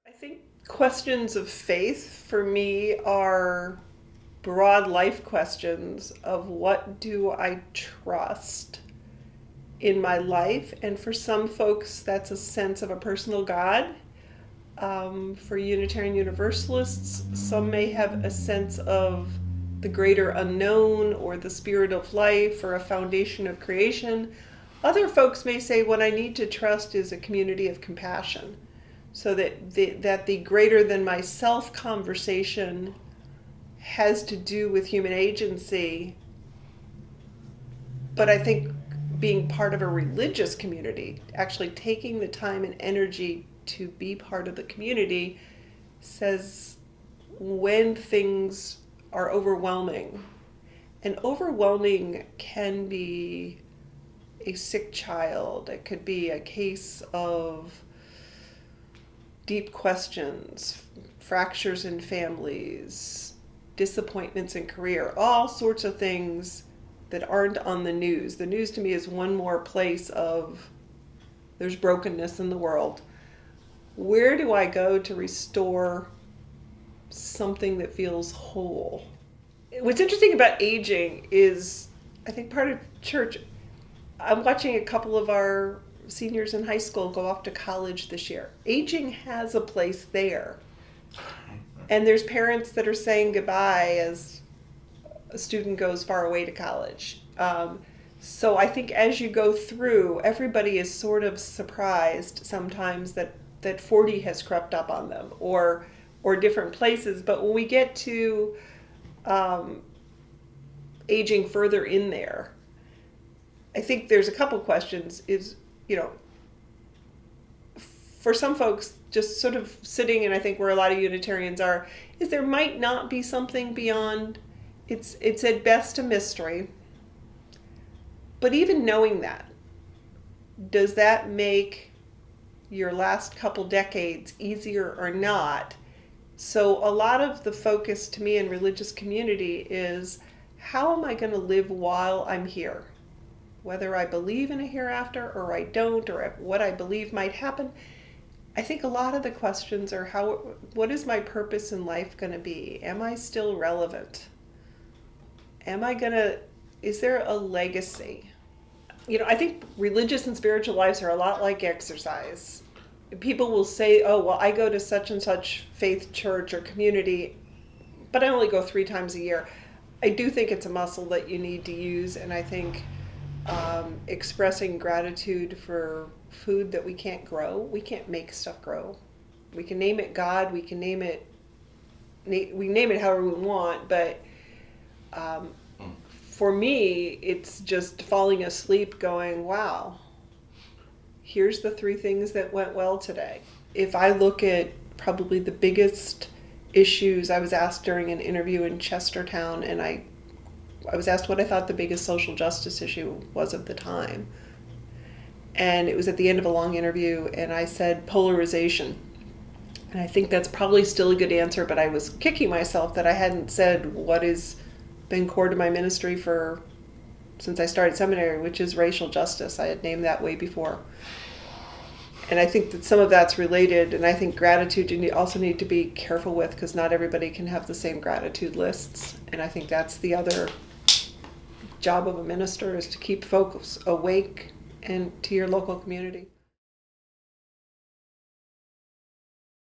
I think questions of faith for me are broad life questions of what do I trust in my life. And for some folks, that's a sense of a personal God. For Unitarian Universalists, some may have a sense of the greater unknown or the spirit of life or a foundation of creation. Other folks may say what I need to trust is a community of compassion. So that the greater than myself conversation has to do with human agency. But I think being part of a religious community, actually taking the time and energy to be part of the community, says when things are overwhelming. And overwhelming can be a sick child. It could be a case of deep questions, fractures in families, disappointments in career, all sorts of things that aren't on the news. The news to me is one more place of there's brokenness in the world. Where do I go to restore something that feels whole? What's interesting about aging is, I think part of church, I'm watching a couple of our seniors in high school go off to college this year. Aging has a place there. And there's parents that are saying goodbye as a student goes far away to college. So I think as you go through, everybody is sort of surprised sometimes that 40 has crept up on them or different places. But when we get to aging further in there, I think there's a couple questions. For some folks, just sort of sitting, and I think where a lot of Unitarians are, is there might not be something beyond, it's at best a mystery. But even knowing that, does that make your last couple decades easier or not? So a lot of the focus to me in religious community is, how am I going to live while I'm here? Whether I believe in a hereafter or I don't, or what I believe might happen. I think a lot of the questions are what is my purpose in life going to be? Am I still relevant? Is there a legacy? I think religious and spiritual lives are a lot like exercise. People will say, oh, well, I go to such and such faith church or community, but I only go 3 times a year. I do think it's a muscle that you need to use, and I think expressing gratitude for food that we can't grow. We can't make stuff grow. We can name it God. We can name it however we want. But for me, it's just falling asleep going, wow, here's the 3 things that went well today. If I look at probably the biggest issues, I was asked during an interview in Chestertown, and I was asked what I thought the biggest social justice issue was of the time. And it was at the end of a long interview, and I said polarization. And I think that's probably still a good answer, but I was kicking myself that I hadn't said what has been core to my ministry since I started seminary, which is racial justice. I had named that way before. And I think that some of that's related, and I think gratitude you also need to be careful with, because not everybody can have the same gratitude lists. And I think that's the other job of a minister, is to keep folks awake and to your local community.